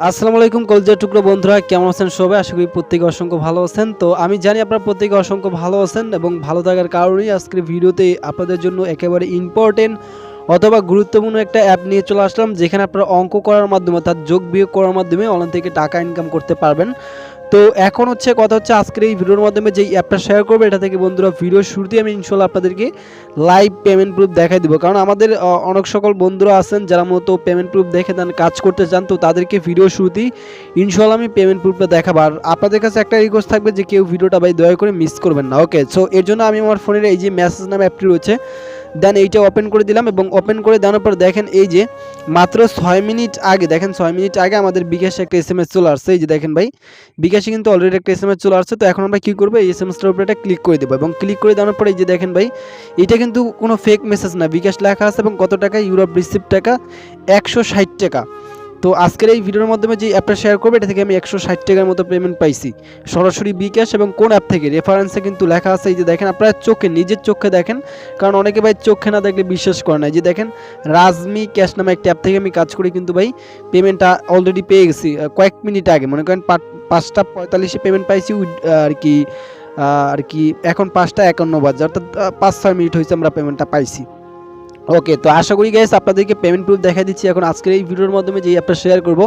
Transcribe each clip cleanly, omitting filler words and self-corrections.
আসসালামু আলাইকুম কলজার টুকরো বন্ধুরা, কেমন আছেন সবাই? আশা করি প্রত্যেকে অসংখ্য ভালো আছেন। তো আমি জানি আপনারা প্রত্যেকে অসংখ্য ভালো আছেন এবং ভালো থাকার কারণেই আজকের ভিডিওতে আপনাদের জন্য একেবারে ইম্পর্টেন্ট অথবা গুরুত্বপূর্ণ একটা অ্যাপ নিয়ে চলে আসলাম, যেখানে আপনারা অঙ্ক করার মাধ্যমে অর্থাৎ যোগ বিয়োগ করার মাধ্যমে অনলাইন থেকে টাকা ইনকাম করতে পারবেন। তো এখন কথা হচ্ছে আজকের এই ভিডিওর মাধ্যমে যেই অ্যাপটা শেয়ার করবে, এটা থেকে বন্ধুরা ভিডিও শুরুতেই আমি ইনশাল্লাহ আপনাদেরকে লাইভ পেমেন্ট প্রুফ দেখাই দিব। কারণ আমাদের অনেক সকল বন্ধুরা আছেন যারা মূলত পেমেন্ট প্রুফ দেখে দেন কাজ করতে চান, তো তাদেরকে ভিডিও শুরুতেই ইনশাল্লাহ আমি পেমেন্ট প্রুফটা দেখাবো। আর আপনাদের কাছে একটা রিকোয়েস্ট থাকবে যে কেউ ভিডিওটা ভাই দয়া করে মিস করবেন না। ওকে, সো এর জন্য আমি আমার ফোনের এই যে মেসেজ নামে অ্যাপটি রয়েছে, দেন এইটা ওপেন করে দিলাম এবং ওপেন করে দেওয়ার পর দেখেন এই যে মাত্র 6 মিনিট আগে, দেখেন 6 মিনিট আগে আমাদের বিকাশে একটা এসএমএস চলে আসছে। এই যে দেখেন ভাই, বিকাশে কিন্তু অলরেডি একটা এসএমএস চলে আসছে। তো এখন আমরা কী করবো, এই এসএমএসটার উপরে এটা ক্লিক করে দেবো এবং ক্লিক করে দেওয়ার পরে এই যে দেখেন ভাই, এটা কিন্তু কোনো ফেক মেসেজ না, বিকাশ লেখা আছে এবং কত টাকা ইউরোপ রিসিভ টাকা 160 টাকা। তো আজকের এই ভিডিওর মাধ্যমে যে অ্যাপটা শেয়ার করবে, এটা থেকে আমি 160 টাকার মতো পেমেন্ট পাইছি সরাসরি বিকাশ। এবং কোন অ্যাপ থেকে রেফারেন্সে কিন্তু লেখা আছে, এই যে দেখেন আপনারা চোখে নিজের চোখে দেখেন, কারণ অনেকে ভাই চোখে না দেখলে বিশ্বাস করে না। এই যে দেখেন রাজ মি ক্যাশ নামে একটা অ্যাপ থেকে আমি কাজ করি কিন্তু ভাই পেমেন্টটা অলরেডি পেয়ে গেছি কয়েক মিনিট আগে, মনে করেন 5টা 45-এ পেমেন্ট পাইছি আর কি এখন 5টা 51 বাজে, অর্থাৎ 5-6 মিনিট হয়েছে আমরা পেমেন্টটা পাইছি। ওকে, তো আশা করি গাইস আপনাদেরকে পেমেন্ট প্রুফ দেখা দিচ্ছি এখন আজকের এই ভিডিওর মাধ্যমে যে অ্যাপটা শেয়ার করব।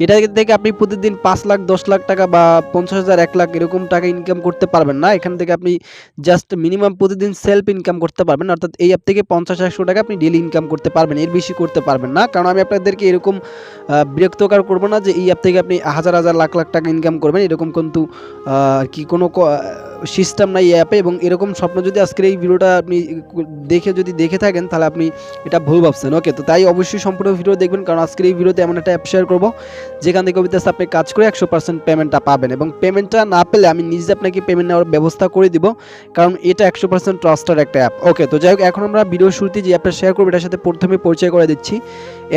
এটা থেকে আপনি প্রতিদিন 5 লাখ 10 লাখ টাকা বা 50,000 1 লাখ এরকম টাকা ইনকাম করতে পারবেন না। এখান থেকে আপনি জাস্ট মিনিমাম প্রতিদিন সেলফ ইনকাম করতে পারবেন, অর্থাৎ এই অ্যাপ থেকে 50-100 টাকা আপনি ডেলি ইনকাম করতে পারবেন, এর বেশি করতে পারবেন না। কারণ আমি আপনাদেরকে এরকম বিরক্তকর করবো না যে এই অ্যাপ থেকে আপনি হাজার হাজার লাখ লাখ টাকা ইনকাম করবেন, এরকম কিন্তু কি কোনো সিস্টেম নাই এই অ্যাপে। এবং এরকম স্বপ্ন যদি আজকের এই ভিডিওটা আপনি দেখে থাকেন, তাহলে আপনি এটা ভুল ভাবছেন। ওকে, তো তাই অবশ্যই সম্পূর্ণ ভিডিও দেখবেন, কারণ আজকের এই ভিডিওতে এমন একটা অ্যাপ শেয়ার করবো যেখান থেকে অবিদাস আপনি কাজ করে 100% পেমেন্টটা পাবেন। এবং পেমেন্টটা না পেলে আমি নিজে আপনাকে পেমেন্ট নেওয়ার ব্যবস্থা করে দিব, কারণ এটা 100% ট্রাস্টেড একটা অ্যাপ। ওকে, তো যাই হোক, এখন আমরা ভিডিও শুরুতে যে অ্যাপটা শেয়ার করবো এটার সাথে প্রথমে পরিচয় করে দিচ্ছি।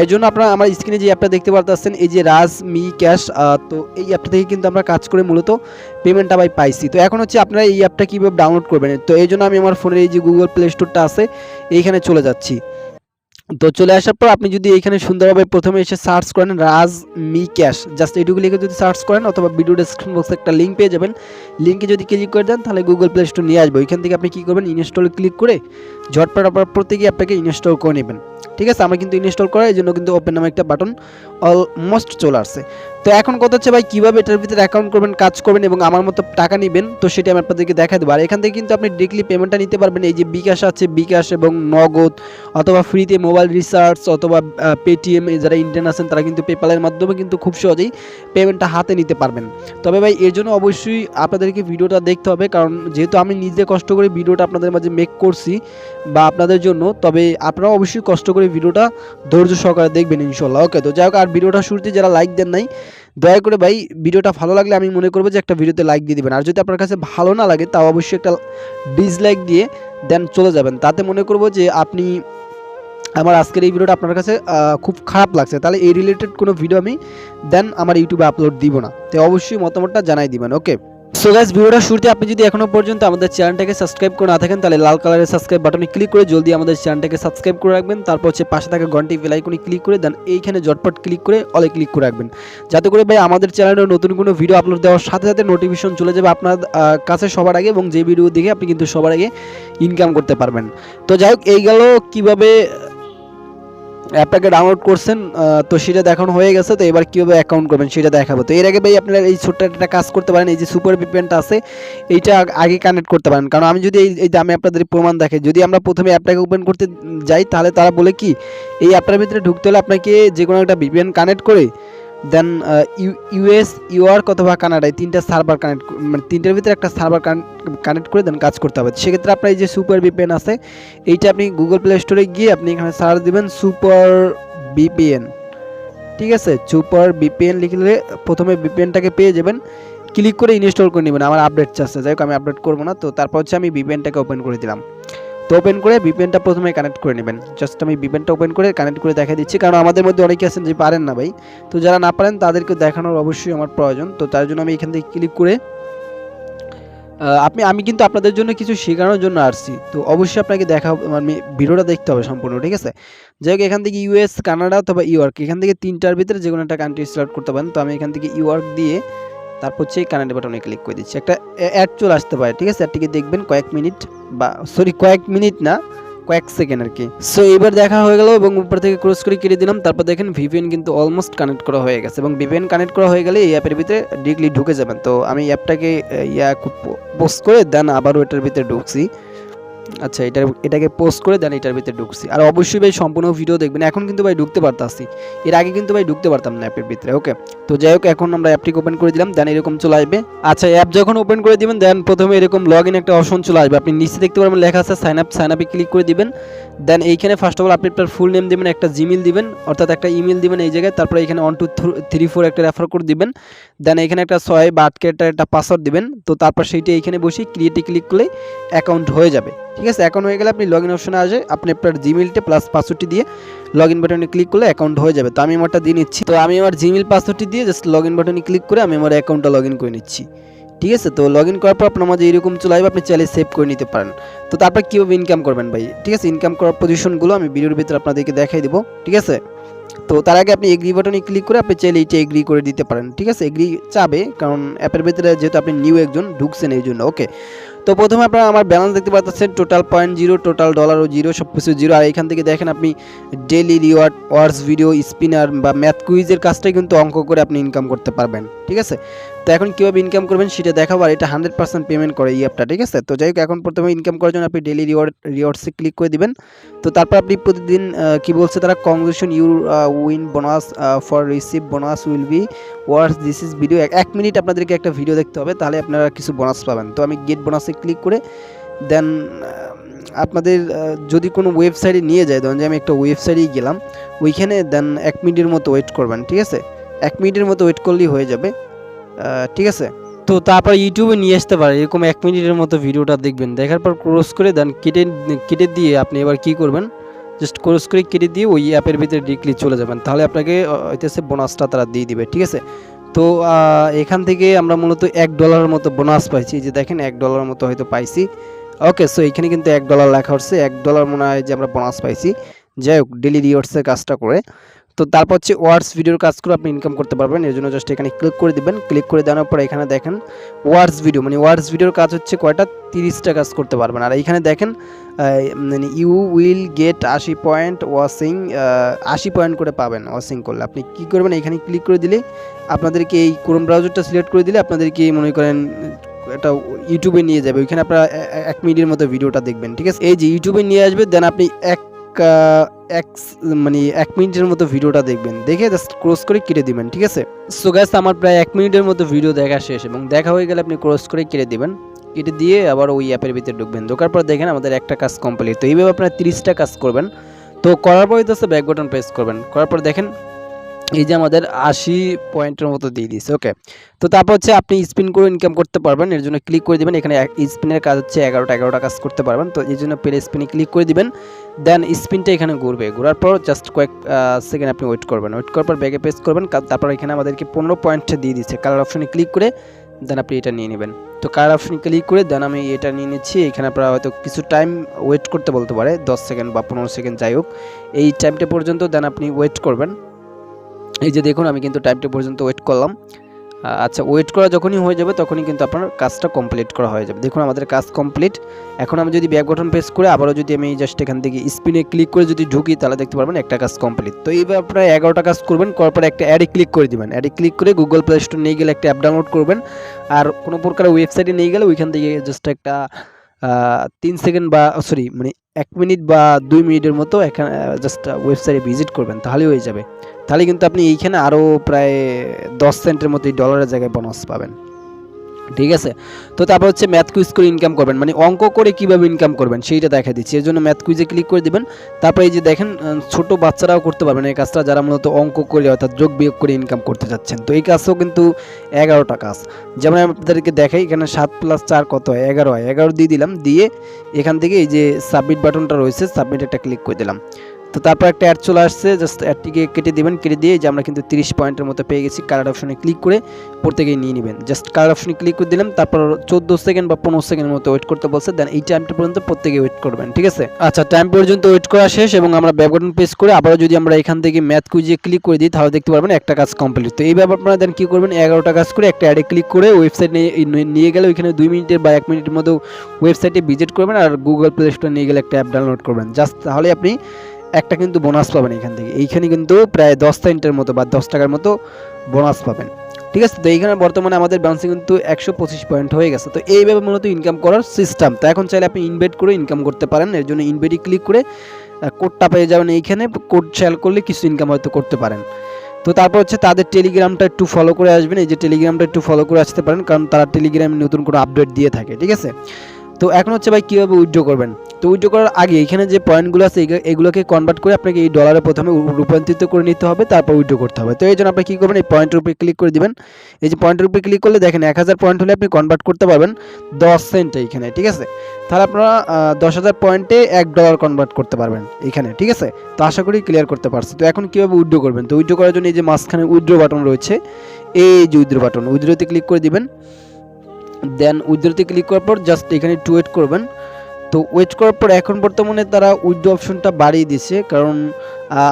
এর জন্য আপনারা আমার স্ক্রিনে যে অ্যাপটা দেখতে পাচ্ছেন, এই যে রাজ মি ক্যাশ, তো এই অ্যাপটা থেকে কিন্তু আমরা কাজ করে মূলত পেমেন্টটা ভাই পাইছি। তো এখন হচ্ছে আপনারা এই অ্যাপটা কীভাবে ডাউনলোড করবেন, তো এই জন্য আমি আমার ফোনের এই যে গুগল প্লে স্টোরটা আছে এইখানে চলে যাচ্ছি। তো চলে আসার পর আপনি যদি এইখানে সুন্দরভাবে প্রথমে এসে সার্চ করেন রাজ মি ক্যাশ, জাস্ট এইটুকু লিখে যদি সার্চ করেন, অথবা ভিডিও ডেসক্রিপশন বক্সে একটা লিঙ্ক পেয়ে যাবেন, লিঙ্কে যদি ক্লিক করে দেন তাহলে গুগল প্লে স্টোর নিয়ে আসবে। ওইখান থেকে আপনি কী করবেন, ইনস্টল ক্লিক করে ঝটপট আপনার প্রত্যেকেই অ্যাপটাকে ইনস্টল করে নেবেন। ঠিক আছে, আমার কিন্তু ইনস্টল করা, এই জন্য কিন্তু ওপেন নামে একটা বাটন অলমোস্ট চলে আসছে। তো এখন কথা হচ্ছে ভাই কীভাবে এটার ভিতরে অ্যাকাউন্ট করবেন, কাজ করবেন এবং আমার মতো টাকা নেবেন, তো সেটা আমি আপনাদেরকে দেখা দেবো। আর এখান থেকে কিন্তু আপনি ডিরেক্টলি পেমেন্টটা নিতে পারবেন। এই যে বিকাশ আছে, বিকাশ এবং নগদ অথবা ফ্রিতে মোবাইল রিচার্জ অথবা পেটিএম, যারা ইন্ডিয়ান আছেন তারা কিন্তু পেপ্যালের মাধ্যমে কিন্তু খুব সহজেই পেমেন্টটা হাতে নিতে পারবেন। তবে ভাই এর জন্য অবশ্যই আপনাদেরকে ভিডিওটা দেখতে হবে, কারণ যেহেতু আমি নিজে কষ্ট করে ভিডিওটা আপনাদের মাঝে মেক করছি বা আপনাদের জন্য, তবে আপনারা অবশ্যই কষ্ট করে ভিডিওটা ধৈর্য সহকারে দেখবেন ইনশাল্লাহ। ওকে, তো যাই হোক, আর ভিডিওটা শুরুতে যারা লাইক দেন নাই, দয়া করে ভাই ভিডিওটা ভালো লাগলে আমি মনে করবো যে একটা ভিডিওতে লাইক দিয়ে দিবেন। আর যদি আপনার কাছে ভালো না লাগে তাও অবশ্যই একটা ডিসলাইক দিয়ে দেন চলে যাবেন, তাতে মনে করবো যে আপনি আমার আজকের এই ভিডিওটা আপনার কাছে খুব খারাপ লাগছে, তাহলে এই রিলেটেড কোনো ভিডিও আমি দেন আমার ইউটিউবে আপলোড দিব না। তো অবশ্যই মতামতটা জানাই দিবেন। ওকে, সো গাইস, ভিডিওটা শুরুতে আপনি যদি এখনো পর্যন্ত আমাদের চ্যানেলটাকে সাবস্ক্রাইব করে না থাকেন, তাহলে লাল কালারের সাবস্ক্রাইব বাটনে ক্লিক করে জলদি আমাদের চ্যানেলটাকে সাবস্ক্রাইব করে রাখবেন। তারপর হচ্ছে পাশে থাকা ঘন্টি বেল আইকনে ক্লিক করে দেন এইখানে ঝটপট ক্লিক করে অলে ক্লিক করে রাখবেন, যাতে করে ভাই আমাদের চ্যানেলে নতুন কোনো ভিডিও আপলোড দেওয়ার সাথে সাথে নোটিফিকেশন চলে যাবে আপনার কাছে সবার আগে, এবং যে ভিডিও দেখে আপনি কিন্তু সবার আগে ইনকাম করতে পারবেন। তো যাই হোক, এই গেল কীভাবে অ্যাপটাকে ডাউনলোড করছেন, তো সেটা দেখানো হয়ে গেছে। তো এবার কীভাবে অ্যাকাউন্ট করবেন সেটা দেখাবো। তো এর আগে ভাই আপনারা এই ছোট্ট একটা কাজ করতে পারেন, এই যে সুপার ভিপিএনটা আছে এইটা আগে কানেক্ট করতে পারেন। কারণ আমি যদি এই আমি আপনাদের প্রমাণ দেখাই, যদি আমরা প্রথমে অ্যাপটাকে ওপেন করতে যাই তাহলে তারা বলে কি এই অ্যাপটার ভিতরে ঢুকতে হলে আপনাকে যে কোনো একটা ভিপিএন কানেক্ট করে দেন ইউএস, ইউআরক অথবা কানাডায় 3টা সার্ভার কানেক্ট, মানে 3টার ভিতরে একটা সার্ভার কানেক্ট করে দেন কাজ করতে হবে। সেক্ষেত্রে আপনার এই যে সুপার ভিপিএন আছে এইটা আপনি গুগল প্লে স্টোরে গিয়ে আপনি এখানে সার্চ দিবেন সুপার ভিপিএন। ঠিক আছে, সুপার ভিপিএন লিখলে প্রথমে ভিপিএনটাকে পেয়ে যাবেন, ক্লিক করে ইনস্টল করে নেবেন। আমার আপডেট চাচ্ছে, যাই হোক আমি আপডেট করবো না। তো তারপর হচ্ছে আমি ভিপিএনটাকে ওপেন করে দিলাম। তো ওপেন করে ভিপিএনটা প্রথমে কানেক্ট করে নেবেন। জাস্ট আমি ভিপিএনটা ওপেন করে কানেক্ট করে দেখা দিচ্ছি, কারণ আমাদের মধ্যে অনেকে আছেন যে পারেন না ভাই, তো যারা না পারেন তাদেরকে দেখানোর অবশ্যই আমার প্রয়োজন। তো তার জন্য আমি এখান থেকে ক্লিক করে আমি কিন্তু আপনাদের জন্য কিছু শেখানোর জন্য আসছি, তো অবশ্যই আপনাকে মানে ভিডিওটা দেখতে হবে সম্পূর্ণ, ঠিক আছে। যাই হোক, এখান থেকে ইউএস, কানাডা অথবা ইউআরক, এখান থেকে 3টার ভিতরে যে কোনো একটা কান্ট্রি সিলেক্ট করতে পারেন। তো আমি এখান থেকে ইউআরক দিয়ে তারপর হচ্ছে এই কানাডা বাটনে ক্লিক করে দিচ্ছি। একটা অ্যাড চলে আসতে পারে, ঠিক আছে। অ্যাডটিকে দেখবেন কয়েক মিনিট, বা সরি কয়েক মিনিট না, কয়েক সেকেন্ড আর কি। সো এবার দেখা হয়ে গেল এবং উপর থেকে ক্রস করে কেটে দিলাম। তারপর দেখেন ভিপিএন কিন্তু অলমোস্ট কানেক্ট করা হয়ে গেছে, এবং ভিপিএন কানেক্ট করা হয়ে গেলে এই অ্যাপের ভিতরে ডিরেক্টলি ঢুকে যাবেন। তো আমি অ্যাপটাকে পোস্ট করে দেন আবারও এটার ভিতরে ঢুকছি। আচ্ছা, এটাকে পোস্ট করে দেন এটার ভিতরে ঢুকছি। আর অবশ্যই ভাই সম্পূর্ণ ভিডিও দেখবেন। এখন কিন্তু ভাই ঢুকতে পারতাছি, এর আগে কিন্তু ভাই ঢুকতে পারতাম না অ্যাপের ভিতরে। ওকে, তো যাই হোক, এখন আমরা অ্যাপটিকে ওপেন করে দিলাম, দেন এরকম চলে আসবে। আচ্ছা, অ্যাপ যখন ওপেন করে দিবেন দেন প্রথমে এরকম লগ ইন একটা অপশন চলে আসবে। আপনি নিচে দেখতে পারবেন লেখা আছে সাইন আপে ক্লিক করে দিবেন। দেন এইখানে ফার্স্ট অফ অল আপনি আপনার ফুল নেম দিবেন, একটা জিমেল দিবেন, অর্থাৎ একটা ইমেল দিবেন এই জায়গায়। তারপরে এখানে 1 2 3 4 একটা রেফার কোড দিবেন। দেন এখানে একটা 6 বা 8 ক্যারেক্টার একটা পাসওয়ার্ড দিবেন। তো তারপর সেইটা এইখানে বসে ক্রিয়েটে ক্লিক করলে অ্যাকাউন্ট হয়ে যাবে, ঠিক আছে। অ্যাকাউন্ট হয়ে গেলে আপনি লগ ইন অপশনে আসে আপনি আপনার জিমেলটা প্লাস পাসওয়ার্ডটি দিয়ে লগ ইন বাটনে ক্লিক করলে অ্যাকাউন্ট হয়ে যাবে। তো আমি আমারটা দিয়ে নিচ্ছি। তো আমি আমার জিমেল পাসওয়ার্ডটি দিয়ে জাস্ট লগ ইন বাটনে ক্লিক করে আমি আমার অ্যাকাউন্টটা লগ ইন করে নিচ্ছি, ঠিক আছে। তো লগ ইন করার পর আপনার মাঝে এরকম চলে আসবে, আপনি চাইলে সেভ করে নিতে পারেন। তো তারপর কীভাবে ইনকাম করবেন ভাই, ঠিক আছে। ইনকাম করার পজিশনগুলো আমি ভিডিওর ভিতরে আপনাদেরকে দেখাই দেবো, ঠিক আছে। তো তার আগে আপনি এগ্রি বাটনে ক্লিক করে আপনি চাইলে এইটা এগ্রি করে দিতে পারেন, ঠিক আছে। এগ্রি চাবে, কারণ অ্যাপের ভিতরে যেহেতু আপনি নিউ একজন ঢুকছেন এই জন্য। ওকে, তো প্রথমে আপনারা আমার ব্যালেন্স দেখতে পাচ্ছেন, টোটাল 0.0, টোটাল ডলারও 0, সব কিছু 0। আর এখান থেকে দেখেন আপনি ডেইলি রিওয়ার্ড, ওয়ার্ডস ভিডিও, স্পিনার বা ম্যাথ কুইজের কাজটাই কিন্তু অঙ্ক করে আপনি ইনকাম করতে পারবেন, ঠিক আছে। তো এখন কীভাবে ইনকাম করবেন সেটা দেখাবো। আর এটা 100% পেমেন্ট করে এই অ্যাপটা, ঠিক আছে। তো যাই হোক, এখন প্রথমে ইনকাম করার জন্য আপনি ডেইলি রিওয়ার্ডসে ক্লিক করে দিবেন। তো তারপর আপনি প্রতিদিন কি বলছে তারা, congratulation you win bonus for receive bonus will be wars this is video. 1 minute আপনাদেরকে একটা ভিডিও দেখতে হবে, তাহলে আপনারা কিছু বোনাস পাবেন। তো আমি গেট বোনাসে ক্লিক করে দেন আপনাদের যদি কোনো ওয়েবসাইটে নিয়ে যায়, ধরুন যে আমি একটা ওয়েবসাইটেই গেলাম, ওইখানে দেন 1 মিনিটের মতো ওয়েট করবেন, ঠিক আছে। 1 মিনিটের মতো ওয়েট করলেই হয়ে যাবে, ঠিক আছে। তো তারপর ইউটিউবে নিয়ে আসতে পারে, এরকম 1 মিনিটের মতো ভিডিওটা দেখবেন। দেখার পর ক্রস করে দেন কেটে দিয়ে আপনি এবার কি করবেন, জাস্ট ক্রস করে কেটে দিয়ে ওই অ্যাপের ভিতরে ডিরেক্টলি চলে যাবেন, তাহলে আপনাকে হইতেছে বোনাসটা তারা দিয়ে দিবে, ঠিক আছে। তো এখান থেকে আমরা মূলত $1 মতো বোনাস পাইছি, যে দেখেন $1 মতো হয়তো পাইছি। ওকে, সো এখানে কিন্তু $1 লেখা হচ্ছে, $1 মনে হয় যে আমরা বোনাস পাইছি। যাই হোক, ডেলি রিওয়ার্ডসের কাজটা করে। তো তারপর হচ্ছে ওয়ার্ডস ভিডিওর কাজ করে আপনি ইনকাম করতে পারবেন। এর জন্য জাস্ট এখানে ক্লিক করে দিবেন। ক্লিক করে দেওয়ার পর এখানে দেখেন ওয়ার্ডস ভিডিও, মানে ওয়ার্ডস ভিডিওর কাজ হচ্ছে কয়টা, 30টা কাজ করতে পারবেন। আর এইখানে দেখেন মানে you will get 80 point watching, 80 point করে পাবেন ওয়াচিং করলে। আপনি কি করবেন, এখানে ক্লিক করে দিলে আপনাদেরকে এই ক্রোম ব্রাউজারটা সিলেক্ট করে দিলে আপনাদেরকে মনে করেন এটা ইউটিউবে নিয়ে যাবে। ওইখানে আপনারা 1 মিনিটের মতো ভিডিওটা দেখবেন, ঠিক আছে। এই যে ইউটিউবে নিয়ে আসবে, দেন আপনি মানে 1 মিনিটের মতো ভিডিওটা দেখবেন, দেখে জাস্ট ক্রস করে কেটে দিবেন, ঠিক আছে। সো গাইস, আমার প্রায় 1 মিনিটের মতো ভিডিও দেখা শেষ, এবং দেখা হয়ে গেলে আপনি ক্রস করে কেটে দিবেন। কেটে দিয়ে আবার ওই অ্যাপের ভিতরে ঢুকবেন। ঢোকার পর দেখেন আমাদের একটা কাজ কমপ্লিট। তো এইভাবে আপনারা 30টা কাজ করবেন। তো করার পর হচ্ছে ব্যাক বাটন প্রেস করবেন। করার পর দেখেন এই যে আমাদের 80 পয়েন্টের মতো দিয়ে দিয়েছে। ওকে, তো তারপর হচ্ছে আপনি স্পিন করে ইনকাম করতে পারবেন। এর জন্য ক্লিক করে দিবেন। এখানে স্পিনের কাজ হচ্ছে 11টা কাজ করতে পারবেন। তো এই জন্য প্লে স্পিনে ক্লিক করে দিবেন। দেন স্পিনটা এখানে ঘুরবে, ঘোরার পর জাস্ট কয়েক সেকেন্ড আপনি ওয়েট করবেন। ওয়েট করার পর ব্যাকে প্রেস করবেন। তারপর এখানে আমাদেরকে 15 পয়েন্ট দিয়ে দিচ্ছে। কালার অপশনে ক্লিক করে দেন আপনি এটা নিয়ে নেবেন। তো কালার অপশনে ক্লিক করে দেন আমি এটা নিয়ে নিচ্ছি। এখানে আপনারা হয়তো কিছু টাইম ওয়েট করতে বলতে পারে, 10 সেকেন্ড বা 15 সেকেন্ড, যাই হোক এই টাইমটা পর্যন্ত দেন আপনি ওয়েট করবেন। এই যে দেখুন আমি কিন্তু টাইমটা পর্যন্ত ওয়েট করলাম। আচ্ছা, ওয়েট করা যখনই হয়ে যাবে তখনই কিন্তু আপনার কাজটা কমপ্লিট করা হয়ে যাবে। দেখুন আমাদের কাজ কমপ্লিট। এখন আমি যদি ব্যাক বাটন প্রেস করে আবারও যদি আমি জাস্ট এখান থেকে স্পিনে ক্লিক করে যদি ঢুকি, তাহলে দেখতে পারবেন একটা কাজ কমপ্লিট। তো এইভাবে আপনারা 11টা কাজ করবেন। করার পর একটা অ্যাডে ক্লিক করে দিবেন। অ্যাডে ক্লিক করে গুগল প্লে স্টোর নিয়ে গেলে একটা অ্যাপ ডাউনলোড করবেন। আর কোনো প্রকার ওয়েবসাইটে নিয়ে গেলে ওইখান থেকে জাস্ট একটা 3 সেকেন্ড বা সরি মানে 1 মিনিট বা 2 মিনিটের মতো এখানে জাস্ট ওয়েবসাইটে ভিজিট করবেন, তাহলেই হয়ে যাবে। তাহলে কিন্তু আপনি এইখানে আরও প্রায় 10 সেন্টের মতো ডলারের জায়গায় বোনাস পাবেন, ঠিক আছে। তো তারপর হচ্ছে ম্যাথ কুইজ করে ইনকাম করবেন, মানে অঙ্ক করে কীভাবে ইনকাম করবেন সেইটা দেখা দিচ্ছি। এর জন্য ম্যাথ কুইজে ক্লিক করে দেবেন। তারপর এই যে দেখেন ছোট বাচ্চারাও করতে পারবেন এই কাজটা, যারা মূলত অঙ্ক করে অর্থাৎ যোগ বিয়োগ করে ইনকাম করতে যাচ্ছেন। তো এই কাজও কিন্তু 11টা কাজ, যেমন আমি আপনাদেরকে দেখাই। এখানে 7 + 4 কত হয়, 11 হয়। 11 দিয়ে দিলাম, দিয়ে এখান থেকে এই যে সাবমিট বাটনটা রয়েছে, সাবমিট একটা ক্লিক করে দিলাম। তো তারপর একটা অ্যাড চলে আসছে, জাস্ট অ্যাডটিকে কেটে দিবেন, কেটে দিয়ে যে আমরা কিন্তু 30 পয়েন্টের মতো পেয়ে গেছি। কার্ড অপশনে ক্লিক করে প্রত্যেকেই নিয়ে নেবেন। জাস্ট কার্ড অপশনে ক্লিক করে দিলাম, তারপর 14 সেকেন্ড বা 15 সেকেন্ডের মতো ওয়েট করতে বলছে। দেন এই টাইমটা পর্যন্ত প্রত্যেকে ওয়েট করবেন, ঠিক আছে। আচ্ছা, টাইম পর্যন্ত ওয়েট করা শেষ এবং আমরা ব্যাক বাটন প্রেস করে আবারও যদি আমরা এখান থেকে ম্যাথ কুইজে ক্লিক করে দিই তাহলে দেখতে পারবেন একটা কাজ কমপ্লিট। তো এইভাবে আপনারা দেন কী করবেন, 11টা কাজ করে একটা অ্যাডে ক্লিক করে ওয়েবসাইট নিয়ে গেলে ওইখানে 2 মিনিটের বা 1 মিনিটের মতো ওয়েবসাইটে ভিজিট করবেন আর গুগল প্লে স্টোরে নিয়ে গেলে একটা অ্যাপ ডাউনলোড করবেন। জাস্ট তাহলে আপনি একটা কিন্তু বোনাস পাবেন এখান থেকে। এইখানে কিন্তু প্রায় 10 সেন্টের মতো বা 10 টাকার মতো বোনাস পাবেন, ঠিক আছে। তো এইখানে বর্তমানে আমাদের ব্যালেন্সে কিন্তু 125 পয়েন্ট হয়ে গেছে। তো এইভাবে মূলত ইনকাম করার সিস্টেম। তো এখন চাইলে আপনি ইনভেস্ট করে ইনকাম করতে পারেন। এর জন্য ইনভেস্টে ক্লিক করে কোডটা পেয়ে যাবেন এইখানে। কোড শেয়ার করলে কিছু ইনকাম হয়তো করতে পারেন। তো তারপর হচ্ছে তাদের টেলিগ্রামটা একটু ফলো করে আসবেন। এই যে টেলিগ্রামটা একটু ফলো করে আসতে পারেন, কারণ তারা টেলিগ্রামে নতুন কোনো আপডেট দিয়ে থাকে, ঠিক আছে। তো এখন হচ্ছে ভাই কীভাবে উইথড্র করবেন। তো উইথড্র করার আগে এখানে যে পয়েন্টগুলো আছে এগুলোকে কনভার্ট করে আপনাকে এই ডলারে প্রথমে রূপান্তরিত করে নিতে হবে, তারপর উইথড্র করতে হবে। তো এই জন্য আপনি কী করবেন, এই পয়েন্টের উপরে ক্লিক করে দিবেন। এই যে পয়েন্টের উপরে ক্লিক করলে দেখেন 1000 পয়েন্ট হলে আপনি কনভার্ট করতে পারবেন 10 সেন্ট এইখানে, ঠিক আছে। তাহলে আপনারা 10,000 পয়েন্টে $1 কনভার্ট করতে পারবেন এইখানে, ঠিক আছে। তো আশা করি ক্লিয়ার করতে পারছি। তো এখন কীভাবে উইথড্র করবেন। তো উইথড্র করার জন্য এই যে মাঝখানে উইথড্র বাটন রয়েছে, এই যে উইথড্র বাটন, উইথড্রতে ক্লিক করে দিবেন। দেন উইথড্রতে ক্লিক করার পর জাস্ট এখানে একটু ওয়েট করবেন। তো ওয়েট করার পর এখন বর্তমানে তারা উইথড্র অপশনটা বাড়িয়ে দিছে, কারণ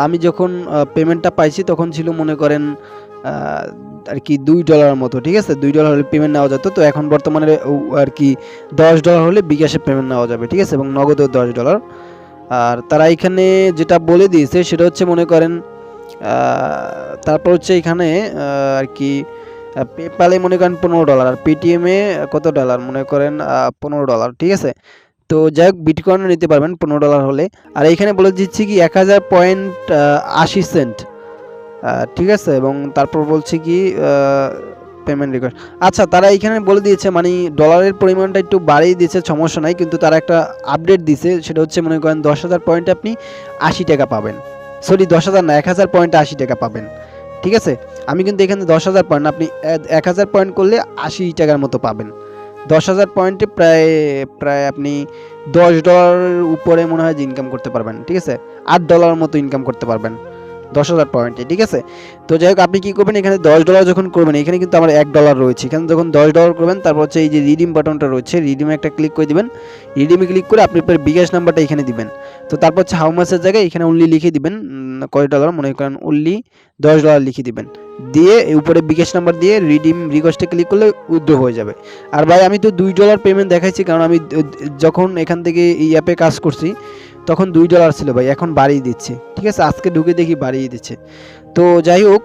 আমি যখন পেমেন্টটা পাইছি তখন ছিল মনে করেন আর কি $2 মতো, ঠিক আছে। $2 হলে পেমেন্ট নেওয়া যেত। তো এখন বর্তমানে আর কি $10 হলে বিকাশে পেমেন্ট নেওয়া যাবে, ঠিক আছে, এবং নগদেও $10। আর তারা এখানে যেটা বলে দিয়েছে সেটা হচ্ছে মনে করেন তারপর হচ্ছে এখানে আর কি পেপ্যালে মনে করেন $15 আর পেটিএমে কত ডলার মনে করেন $15, ঠিক আছে। তো যাই হোক বিটকয়েনও নিতে পারবেন $15 হলে। আর এইখানে বলে দিচ্ছি কি 1000 পয়েন্ট 80 সেন্ট, ঠিক আছে। এবং তারপর বলছি কি পেমেন্ট রিকোয়েস্ট। আচ্ছা, তারা এইখানে বলে দিয়েছে মানে ডলারের পরিমাণটা একটু বাড়িয়ে দিয়েছে, সমস্যা নাই, কিন্তু তারা একটা আপডেট দিয়েছে সেটা হচ্ছে মনে করেন 10,000 পয়েন্টে আপনি 80 টাকা পাবেন। সরি 10,000 না, 1000 পয়েন্টে 80 টাকা পাবেন, ঠিক আছে। আমি কিন্তু এখানে 10,000 পয়েন্ট, আপনি 1000 পয়েন্ট করলে 80 টাকার মতো পাবেন। 10,000 পয়েন্টে প্রায় আপনি $10 উপরে মনে হয় যে ইনকাম করতে পারবেন, ঠিক আছে। $8 মতো ইনকাম করতে পারবেন 10,000 পয়েন্টে, ঠিক আছে। তো যাই হোক আপনি কী করবেন, এখানে $10 যখন করবেন, এখানে কিন্তু আমার $1 রয়েছে। এখানে যখন $10 করবেন তারপর হচ্ছে এই যে রিডিম বাটনটা রয়েছে, রিডিমে একটা ক্লিক করে দিবেন। রিডিমে ক্লিক করে আপনি বিকাশ নাম্বারটা এখানে দিবেন। তো তারপর হচ্ছে হাউ মাসের জায়গায় এখানে অনলি লিখে দিবেন কয় ডলার, মনে করেন অনলি $10 লিখে দিবেন। দিয়ে উপরে বিকাশ নাম্বার দিয়ে রিডিম রিকোয়েস্টে ক্লিক করলে উইথড্র হয়ে যাবে। আর ভাই আমি তো $2 পেমেন্ট দেখাইছি, কারণ আমি যখন এখান থেকে এই অ্যাপে কাজ করছি তখন $2 ছিল ভাই, এখন বাড়িয়ে দিচ্ছে, ঠিক আছে। আজকে ঢুকে দেখি বাড়িয়ে দিচ্ছে। তো যাই হোক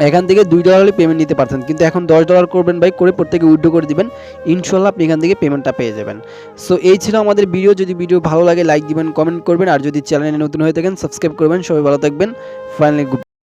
এখান থেকে $2 হলে পেমেন্ট নিতে পারতেন, কিন্তু এখন $10 করবেন ভাই, করে প্রত্যেকে উইথড্র করে দিবেন, ইনশাল্লাহ আপনি এখান থেকে পেমেন্টটা পেয়ে যাবেন। সো এই ছিল আমাদের ভিডিও। যদি ভিডিও ভালো লাগে লাইক দিবেন, কমেন্ট করবেন, আর যদি চ্যানেলে নতুন হয়ে থাকেন সাবস্ক্রাইব করবেন। সবাই ভালো থাকবেন। Finally good